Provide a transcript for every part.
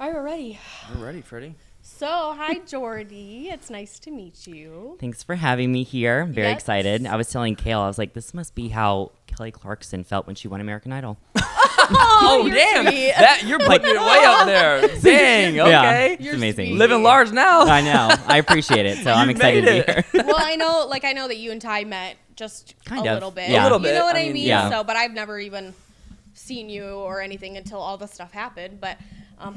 All right, we're ready. We're ready, Freddie. So, hi, Jordy. It's nice to meet you. Thanks for having me here. I'm very Yes. excited. I was telling Kale, I was like, this must be how Kelly Clarkson felt when she won American Idol. Oh, you're damn! sweet. You're putting it way up there. Dang. Okay. Yeah, it's You're amazing. sweet. Living large now. I know. I appreciate it. So I'm excited to made be it. here. Well, I know that you and Ty met just Kind a of. little bit. Yeah. A little You bit. know what I I mean, mean? yeah. So, but I've never even seen you or anything until all this stuff happened. But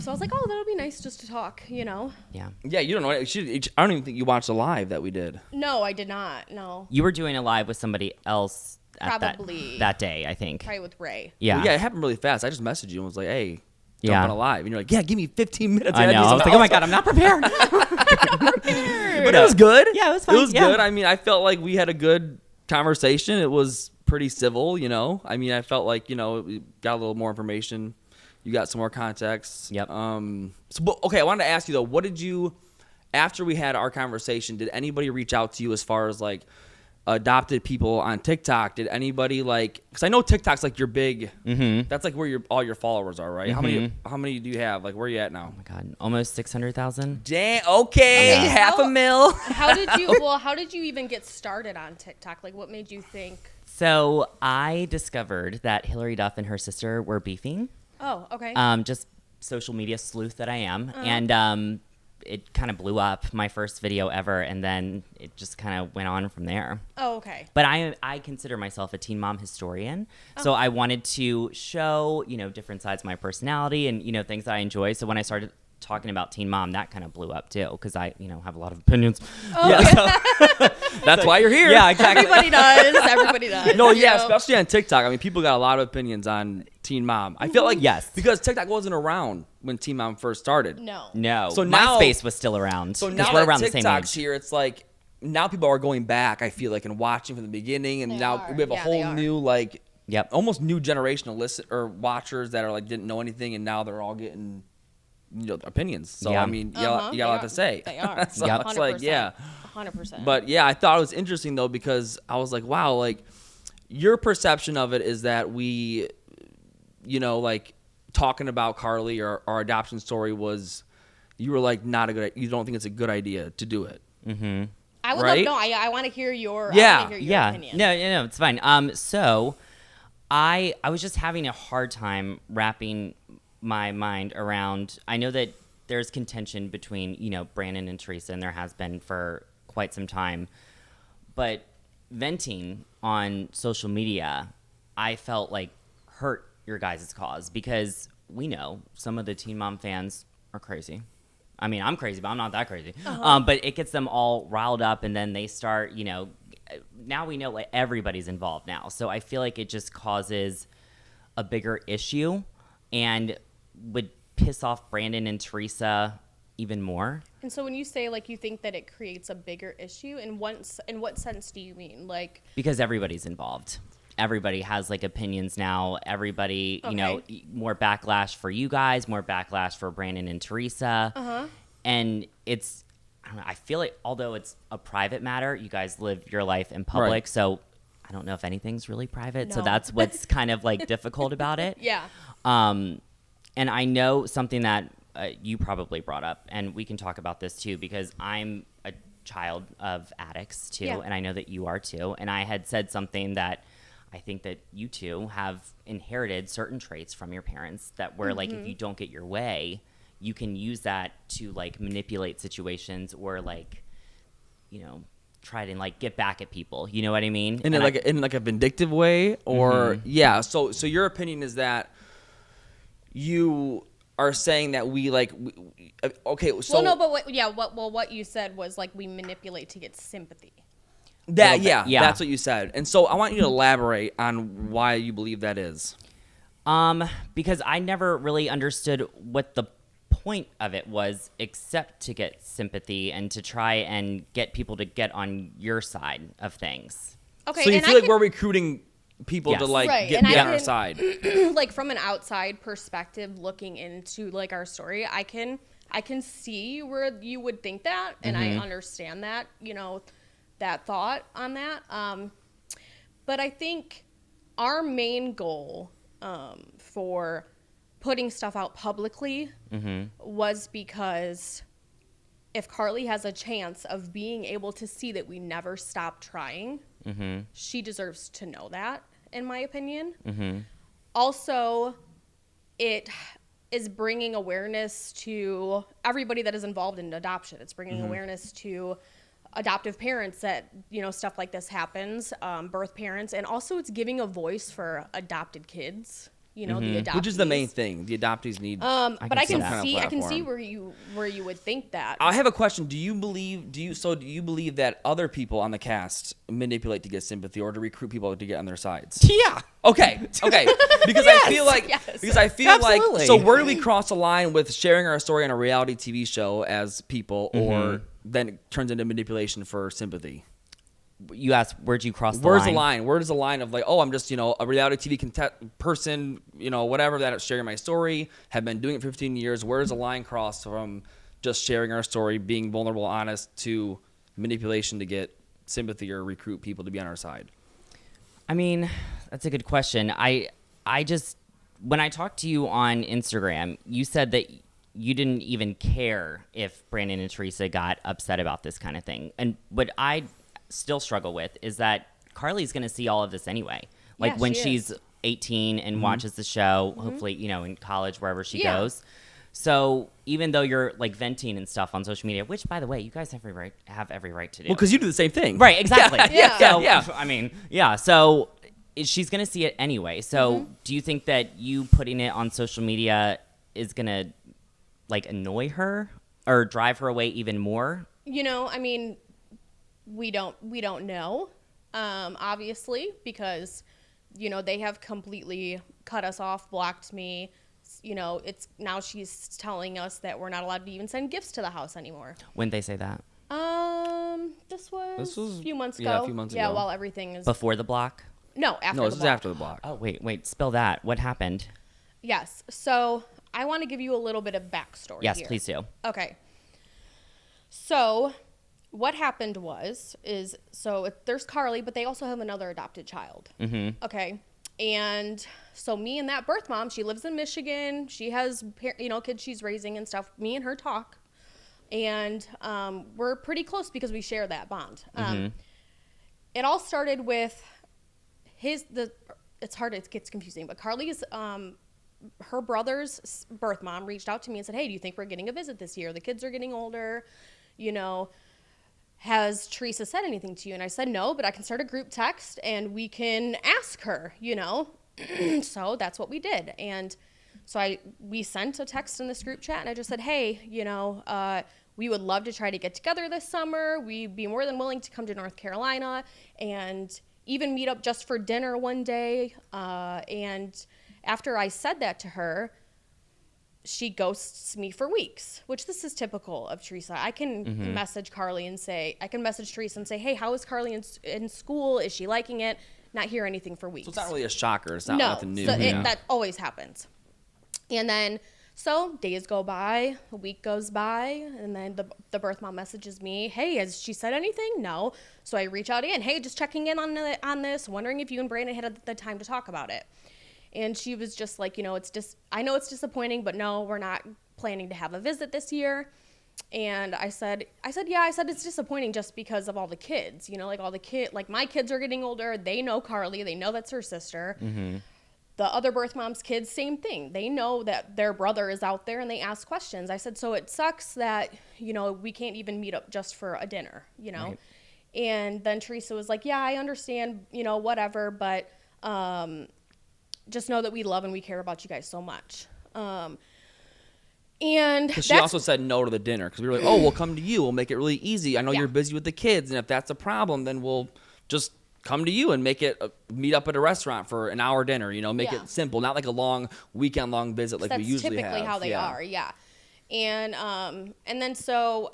so I was like, oh, that'll be nice just to talk. Yeah. Yeah, you don't know. I don't even think you watched the live that we did. No, I did not. No, You were doing a live with somebody else at Probably. that day, I think. probably with Ray. Yeah. Well, yeah, it happened really fast. I just messaged you and was like, "Hey, jump Yeah. on a live," and you're like, "Yeah, give me 15 minutes." I know. I was like, oh my God, I'm not prepared. But it was good. Yeah, it was fine. It was Yeah. good. I mean, I felt like we had a good conversation. It was pretty civil, you know. I mean, I felt like, you know, we got a little more information. You got some more context. Yep. Okay, I wanted to ask you though, what did you, after we had our conversation, did anybody reach out to you as far as like adopted people on TikTok? Did anybody like? Because I know TikTok's like your big. Mm-hmm. That's like where all your followers are, right? How many do you have? Like, where are you at now? Oh my God, almost 600,000. Damn. Okay, Yeah. half a mil. How did you even get started on TikTok? Like, what made you think? So I discovered that Hillary Duff and her sister were beefing. Oh, okay. Just social media sleuth that I am. And it kind of blew up, my first video ever, and then it just kind of went on from there. Oh, okay. But I consider myself a teen mom historian. So I wanted to show, different sides of my personality and, things that I enjoy. So when I started talking about teen mom, that kind of blew up too, because I, have a lot of opinions. Oh, Yeah, That's why you're here. yeah, exactly. Everybody does. Everybody does. No, you yeah, know? especially on TikTok. I mean, people got a lot of opinions on Teen Mom. I feel like Yes. because TikTok wasn't around when Teen Mom first started. No. No. So now- MySpace was still around. So 'cause now we're that around the same TikTok's age. here, it's like now people are going back. I feel like and watching from the beginning, and They now are. we have a Yeah, they whole are. new like, Yep. almost new generation of listen or watchers that are like didn't know anything, and now they're all getting opinions. So Yeah. I mean, you got a lot to say. They are. So Yep. it's like 100%. But yeah, I thought it was interesting though because I was like, wow, like your perception of it is that we, like talking about Carly or our adoption story was, you were like not a good. You don't think it's a good idea to do it. Mm-hmm. I would right? love. No, I want to hear your. Yeah. I wanna hear your Yeah. opinion. No, it's fine. So I was just having a hard time wrapping my mind around. I know that there's contention between, Brandon and Teresa, and there has been for quite some time. But venting on social media, I felt like hurt your guys' cause because we know some of the Teen Mom fans are crazy. I mean, I'm crazy, but I'm not that crazy. But it gets them all riled up, and then they start, now we know like everybody's involved now. So I feel like it just causes a bigger issue and would piss off Brandon and Teresa even more. And so when you say like you think that it creates a bigger issue, in what sense do you mean? Like, Because everybody's involved. Everybody has like opinions now. Everybody, Okay. more backlash for you guys, more backlash for Brandon and Teresa. And it's, I don't know, I feel like although it's a private matter, you guys live your life in public. Right. So I don't know if anything's really private. So No. that's what's kind of like difficult about it. yeah. And I know something that you probably brought up, and we can talk about this too, because I'm a child of addicts too, Yeah. and I know that you are too. And I had said something that I think that you two have inherited certain traits from your parents that were like, if you don't get your way, you can use that to like manipulate situations or like, try to like get back at people. You know what I mean? In And like a vindictive way, or yeah. So your opinion is that you are saying that we like okay. So Well, no, but what you said was like we manipulate to get sympathy. that Little bit, yeah. that's what you said. And so I want you to elaborate on why you believe that is. Because I never really understood what the point of it was except to get sympathy and to try and get people to get on your side of things. Okay, So you and feel I like we're recruiting people to Yes. like Right, get and be I on our can- side. like from an outside perspective looking into like our story, I can see where you would think that, and I understand that, that thought on that. But I think our main goal for putting stuff out publicly was because if Carly has a chance of being able to see that we never stop trying, she deserves to know that, in my opinion. Also, it is bringing awareness to everybody that is involved in adoption. It's bringing awareness to adoptive parents that, you know, stuff like this happens, birth parents, and also it's giving a voice for adopted kids. You know, the adoptees. Which is the main thing. The adoptees need. But I can some kind of see platform. where you would think that. I have a question. Do you believe that other people on the cast manipulate to get sympathy or to recruit people to get on their sides? Yeah. Okay. Because I feel like Absolutely. so where do we cross the line with sharing our story on a reality TV show as people, or then it turns into manipulation for sympathy? You asked, where'd you cross the Where's line? the line? Where does the line of like, oh, I'm just, you know, a reality TV person, you know, whatever, that sharing my story, have been doing it for 15 years. Where does the line cross from just sharing our story, being vulnerable, honest, to manipulation to get sympathy or recruit people to be on our side? I mean, that's a good question. I just, when I talked to you on Instagram, you said that you didn't even care if Brandon and Teresa got upset about this kind of thing. And what I still struggle with is that Carly's going to see all of this anyway. Like Yeah, when she she's is. 18 and watches the show, hopefully, you know, in college, wherever she Yeah. goes. So even though you're like venting and stuff on social media, which by the way, you guys have every right to do. Well, because you do the same thing. Right, exactly. Yeah. So, I mean, yeah. So she's going to see it anyway. So do you think that you putting it on social media is going to like annoy her or drive her away even more? You know, I mean, we don't know, obviously, because, you know, they have completely cut us off, blocked me. You know, it's now she's telling us that we're not allowed to even send gifts to the house anymore. When they say that? This was was- a few months yeah, ago. a few months Yeah, ago. while everything is Before the block? no after No, the this is block. after the block. Oh, wait, spill that. What happened? Yes. So I want to give you a little bit of backstory. Yes, here. please do. Okay. So what happened there's Carly, but they also have another adopted child. Mm-hmm. Okay. And so me and that birth mom, she lives in Michigan. She has, you know, kids she's raising and stuff. Me and her talk. And we're pretty close because we share that bond. It all started with it's hard, it gets confusing, but Carly's, her brother's birth mom reached out to me and said, hey, do you think we're getting a visit this year? The kids are getting older, you know. Has Teresa said anything to you? And I said, no, but I can start a group text and we can ask her, you know. So that's what we did. And so we sent a text in this group chat and I just said, hey, you know, we would love to try to get together this summer. We'd be more than willing to come to North Carolina and even meet up just for dinner one day. And after I said that to her, she ghosts me for weeks, which this is typical of Teresa. I can message Carly and I can message Teresa and say, hey, how is Carly in school? Is she liking it? Not hear anything for weeks. So it's not really a shocker. It's not No, nothing new. so Yeah. that always happens. And then, so days go by, a week goes by, and then the birth mom messages me, hey, has she said anything? No. So I reach out again, hey, just checking in on this, wondering if you and Brandon had the time to talk about it. And she was just like, you know, I know it's disappointing, but no, we're not planning to have a visit this year. And I said, yeah, it's disappointing just because of all the kids, you know, like my kids are getting older. They know Carly. They know that's her sister. The other birth mom's kids, same thing. They know that their brother is out there and they ask questions. I said, so it sucks that, you know, we can't even meet up just for a dinner, you know? Right. And then Teresa was like, yeah, I understand, you know, whatever, but, just know that we love and we care about you guys so much. And Because she also said no to the dinner because we were like, oh, we'll come to you. We'll make it really easy. I know Yeah. you're busy with the kids, and if that's a problem, then we'll just come to you and make it meet up at a restaurant for an hour dinner. You know, make Yeah. it simple, not like a long weekend-long visit like that's we usually typically have. how they are, yeah. And then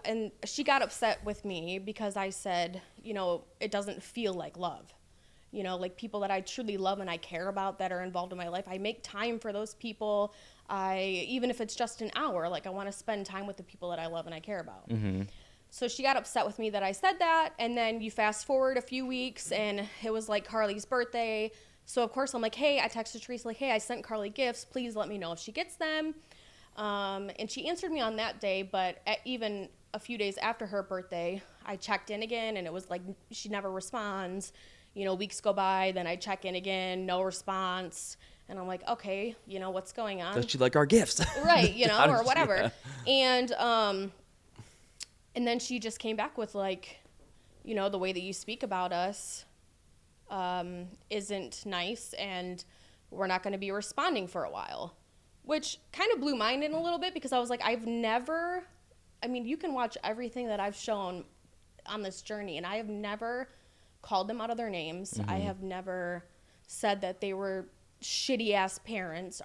and she got upset with me because I said, you know, it doesn't feel like love. You know, like people that I truly love and I care about that are involved in my life. I make time for those people. Even if it's just an hour, like I want to spend time with the people that I love and I care about. So she got upset with me that I said that. And then you fast forward a few weeks and it was like Carly's birthday. So of course I'm like, hey, I texted Teresa like, hey, I sent Carly gifts. Please let me know if she gets them. And she answered me on that day, but even a few days after her birthday, I checked in again, and it was like she never responds. You know, weeks go by, then I check in again, no response. And I'm like, okay, you know, what's going on? Does she like our gifts? Right, you know, How does or she- whatever. yeah. And then she just came back with like, you know, the way that you speak about us isn't nice, and we're not going to be responding for a while, which kind of blew mine in a little bit, because I was like, I mean, you can watch everything that I've shown on this journey, and I have never called them out of their names. I have never said that they were shitty ass parents,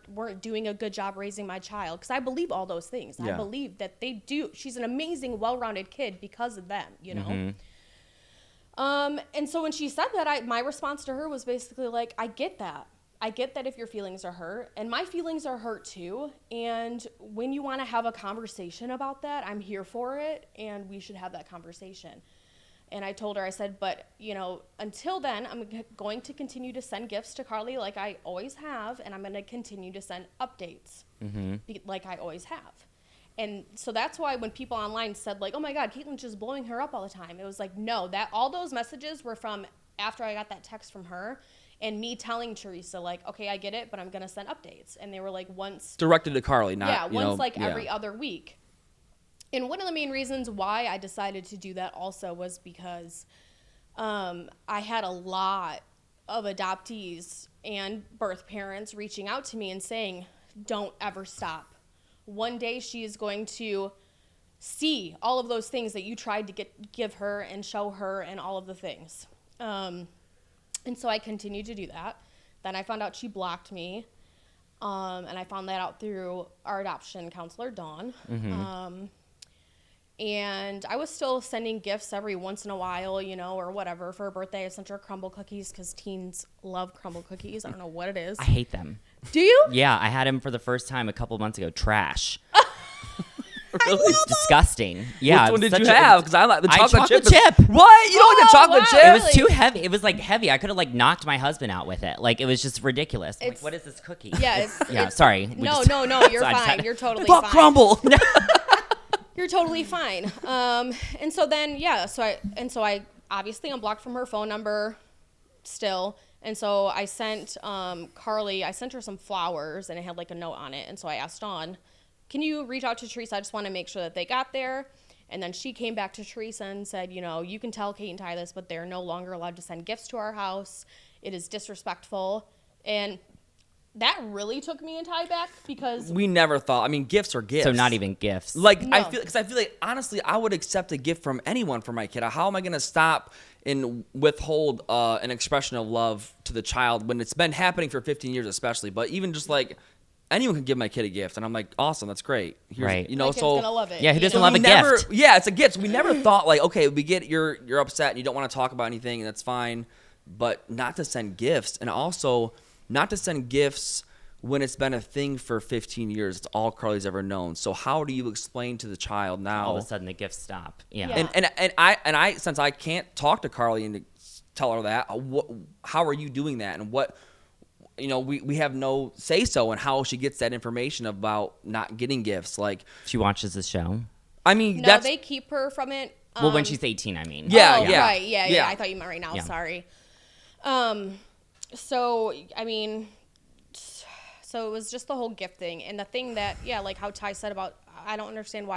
weren't doing a good job raising my child, because I believe all those things. I Yeah. believe that they do. She's an amazing, well-rounded kid because of them, you know. And so when she said that, my response to her was basically like, I get that. I get that if your feelings are hurt, and my feelings are hurt too. And when you want to have a conversation about that, I'm here for it, and we should have that conversation. And I told her, I said, but, you know, until then, I'm going to continue to send gifts to Carly like I always have, and I'm going to continue to send updates like I always have. And so that's why when people online said, like, oh, my God, Caitlin's just blowing her up all the time, it was like, no, that all those messages were from after I got that text from her and me telling Teresa, like, okay, I get it, but I'm going to send updates. And they were like once. Directed to Carly, not, Yeah, you once know, like yeah. every other week. And one of the main reasons why I decided to do that also was because I had a lot of adoptees and birth parents reaching out to me and saying, don't ever stop. One day she is going to see all of those things that you tried to give her and show her and all of the things. And so I continued to do that. Then I found out she blocked me. And I found that out through our adoption counselor, Dawn. And I was still sending gifts every once in a while, you know, or whatever. For her birthday, I sent her crumble cookies because teens love crumble cookies. I don't know what it is. I hate them. Do you? Yeah, I had them for the first time a couple months ago. Trash. Really? It's disgusting. Yeah. Which one it was did you such a- have? Because I like the I chocolate, chocolate chip. chip. What? You don't like the Oh, chocolate wow. chip? It was Really? too heavy. It was like heavy. I could have like knocked my husband out with it. Like it was just ridiculous. I'm like, It's- what is this cookie? Yeah. It's, Yeah. it's- Sorry. We No, just- no, you're So I just fine. had- You're totally Fuck fine. crumble. You're totally fine. And so then, yeah, so I obviously unblocked from her phone number still. And so I sent Carly, I sent her some flowers, and it had like a note on it. And so I asked Dawn, can you reach out to Teresa? I just want to make sure that they got there. And then she came back to Teresa and said, you know, you can tell Kate and Ty this, but they're no longer allowed to send gifts to our house. It is disrespectful. And that really took me and Ty back, because We never thought. I mean, gifts are gifts. So not even gifts. Like No. I feel like honestly, I would accept a gift from anyone for my kid. How am I gonna stop and withhold an expression of love to the child when it's been happening for 15 years, especially? But even just like anyone can give my kid a gift, and I'm like, awesome, that's great. Right. You know, my kid's so gonna love it. Yeah, who you doesn't know? love we a never, gift? yeah, it's a gift. So we never thought like, okay, we get you're upset and you don't want to talk about anything, and that's fine, but not to send gifts, and also not to send gifts when it's been a thing for 15 years. It's all Carly's ever known. So how do you explain to the child now? All of a sudden the gifts stop. Yeah. Yeah. And I since I can't talk to Carly and tell her that, how are you doing that, and what, you know, we have no say so in how she gets that information about not getting gifts. Like, She watches the show. Oh, I mean, No, that's they keep her from it. Well, when she's 18, I mean. Yeah, Oh, yeah. right. Yeah, Yeah. I thought you meant right now. Yeah. Sorry. So, I mean, so it was just the whole gift thing. And the thing that, yeah, like how Ty said about, I don't understand why